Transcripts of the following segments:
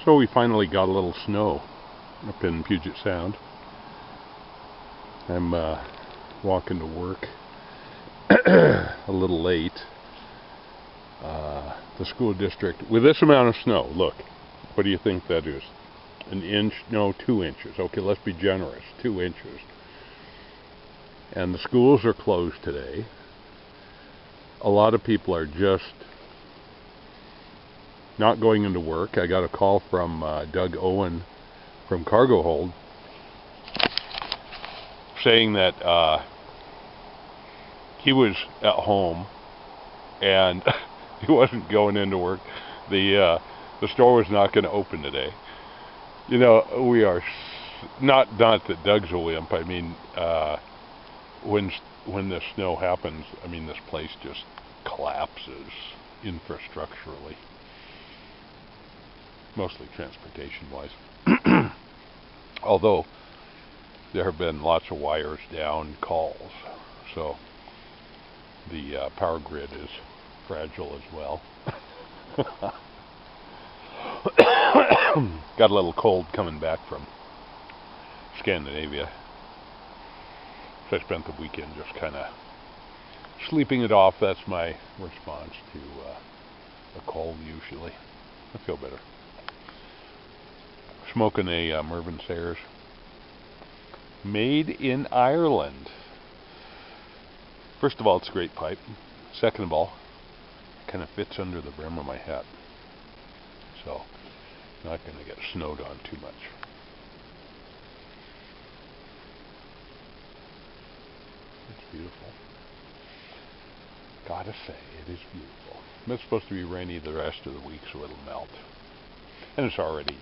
So we finally got a little snow up in Puget Sound. I'm walking to work a little late. The school district, with this amount of snow, look, what do you think that is? An inch? No, 2 inches. Okay, let's be generous. 2 inches. And the schools are closed today. A lot of people are just not going into work. I got a call from Doug Owen from Cargo Hold saying that he was at home and he wasn't going into work. The store was not going to open today. You know, we are not that Doug's a wimp. I mean, when the snow happens, I mean, this place just collapses infrastructurally, mostly transportation-wise. Although there have been lots of wires down, calls, so the power grid is fragile as well. Got a little cold coming back from Scandinavia, so I spent the weekend just kind of sleeping it off. That's my response to a cold usually. I feel better. Smoking a Mervyn Sayers, made in Ireland. First of all, it's a great pipe. Second of all, it kind of fits under the brim of my hat, so not going to get snowed on too much. It's beautiful. Gotta say, it is beautiful. It's supposed to be rainy the rest of the week, so it'll melt. And it's already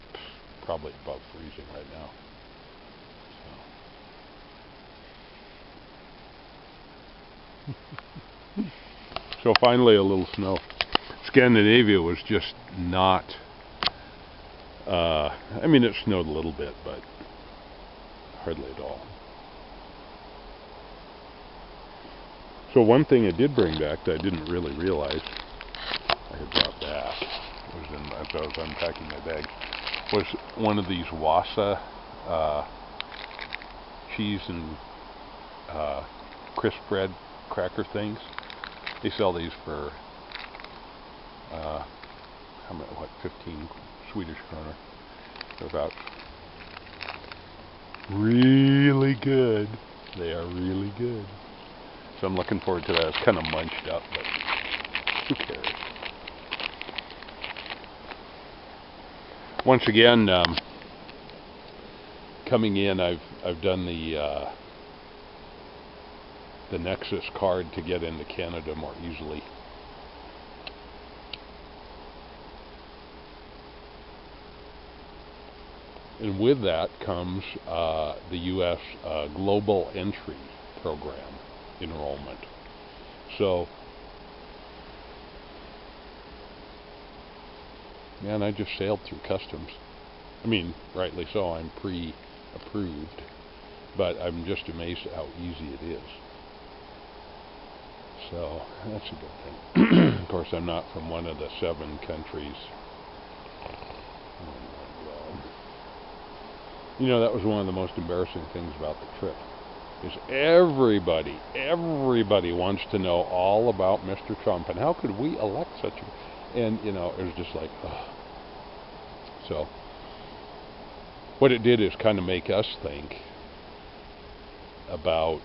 probably above freezing right now. So finally a little snow. Scandinavia was just not, I mean, it snowed a little bit, but hardly at all. So one thing it did bring back that I didn't really realize I had brought back, as I was unpacking my bag, was one of these Wassa cheese and crisp bread cracker things. They sell these for how much? What, 15 Swedish kroner? They're about really good. They are really good. So I'm looking forward to that. It's kind of munched up, but who cares? Once again, coming in, I've done the Nexus card to get into Canada more easily. And with that comes the U.S. Global Entry Program enrollment. So, man, I just sailed through customs. I mean, rightly so, I'm pre-approved, but I'm just amazed at how easy it is. So, that's a good thing. Of course, I'm not from one of the 7 countries. You know, that was one of the most embarrassing things about the trip, is everybody wants to know all about Mr. Trump, and how could we elect such a... And, you know, it was just like, ugh. So, what it did is kind of make us think about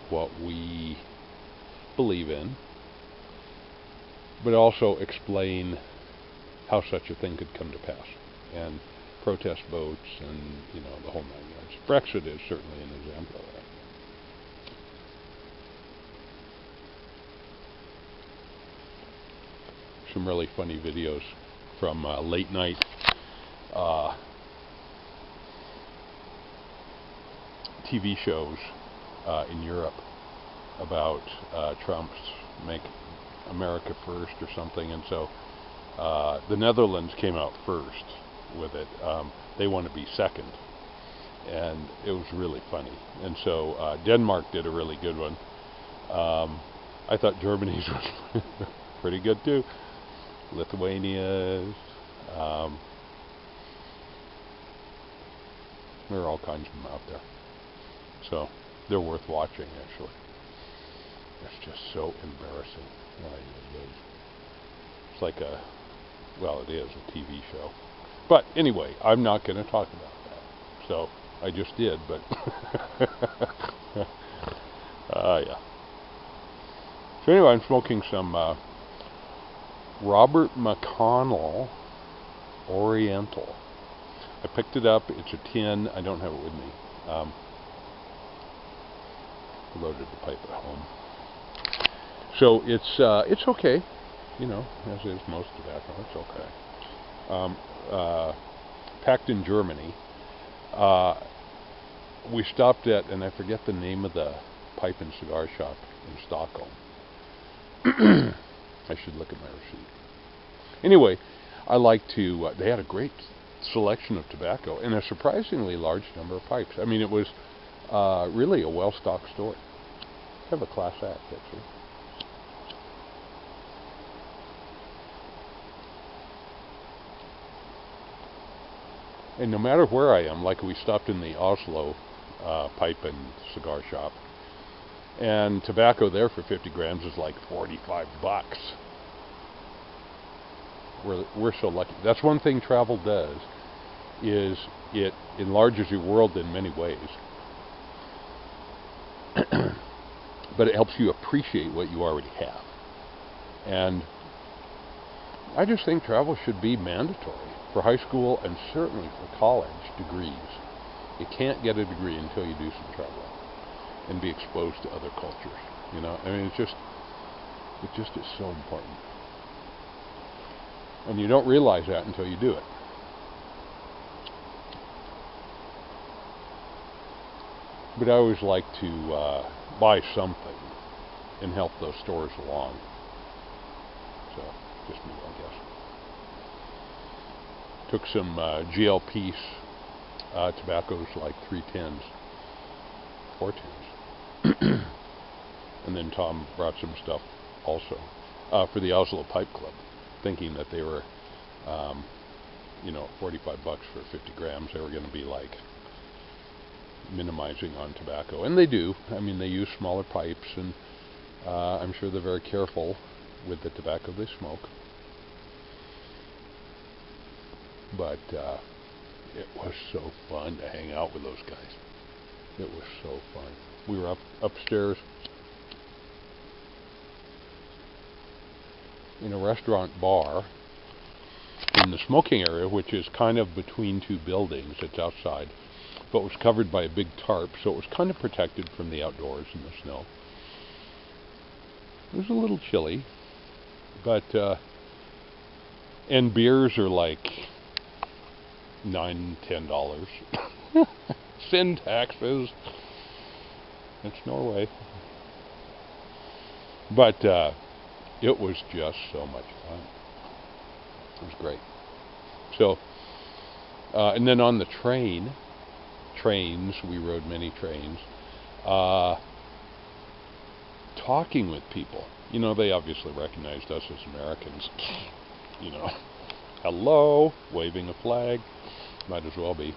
what we believe in, but also explain how such a thing could come to pass, and protest votes, and, you know, the whole 9 yards. Brexit is certainly an example of that. Some really funny videos from late night TV shows in Europe about Trump's Make America First or something, and so the Netherlands came out first with it. They want to be second, and it was really funny. And so Denmark did a really good one. I thought Germany's was pretty good too. Lithuania's, There are all kinds of them out there. So they're worth watching, actually. It's just so embarrassing. It's like well, it is a TV show. But anyway, I'm not going to talk about that. So I just did, but yeah. So anyway, I'm smoking some Robert McConnell Oriental. I picked it up. It's a tin. I don't have it with me. I loaded the pipe at home. So it's okay, you know, as is most tobacco. It's okay. Packed in Germany. We stopped at, and I forget the name of the pipe and cigar shop in Stockholm. I should look at my receipt. Anyway, I like to, they had a great selection of tobacco and a surprisingly large number of pipes. I mean, it was really a well-stocked store. Kind of a class act, actually. And no matter where I am, like we stopped in the Oslo pipe and cigar shop, and tobacco there for 50 grams is like 45 bucks. We're so lucky. That's one thing travel does, is it enlarges your world in many ways. But it helps you appreciate what you already have. And I just think travel should be mandatory for high school and certainly for college degrees. You can't get a degree until you do some traveling and be exposed to other cultures. You know, I mean, it just is so important. And you don't realize that until you do it. But I always like to buy something and help those stores along. So, just me, I guess. Took some GL Peace tobaccos, like 3 tins, 4 tins. And then Tom brought some stuff also for the Oslo Pipe Club, thinking that they were, you know, 45 bucks for 50 grams. They were going to be like minimizing on tobacco, and they do. I mean, they use smaller pipes, and I'm sure they're very careful with the tobacco they smoke. But it was so fun to hang out with those guys. It was so fun. We were upstairs in a restaurant bar in the smoking area, which is kind of between two buildings. It's outside, but was covered by a big tarp, so it was kind of protected from the outdoors and the snow. It was a little chilly, but and beers are like $9-10. Sin taxes. It's Norway. But it was just so much fun. It was great. So, and then on the trains, we rode many trains, talking with people. You know, they obviously recognized us as Americans. You know, hello, waving a flag. Might as well be.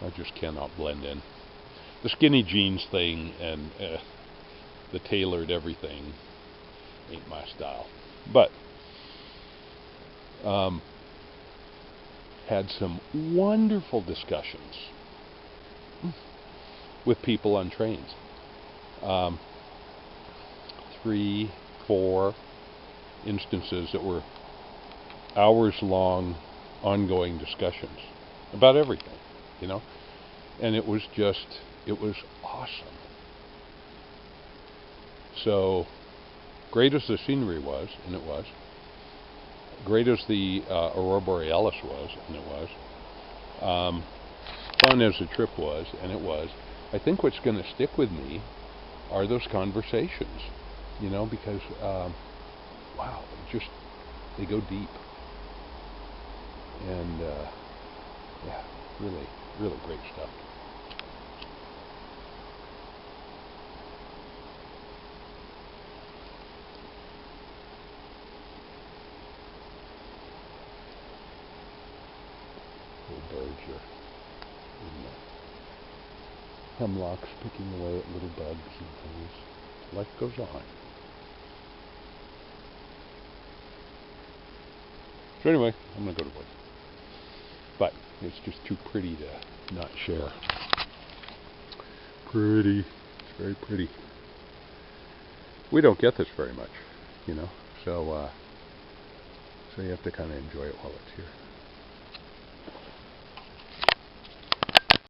I just cannot blend in. The skinny jeans thing and the tailored everything ain't my style. But had some wonderful discussions with people on trains. 3, 4 instances that were hours-long, ongoing discussions about everything, you know? And it was awesome. So, great as the scenery was, and it was, great as the Aurora Borealis was, and it was, fun as the trip was, and it was, I think what's going to stick with me are those conversations, you know, because, wow, they go deep. And, yeah, really, really great stuff. Little birds here. hemlocks picking away at little bugs and things. Life goes on. So anyway, I'm going to go to work. But it's just too pretty to not share. Pretty. It's very pretty. We don't get this very much, you know. So you have to kind of enjoy it while it's here.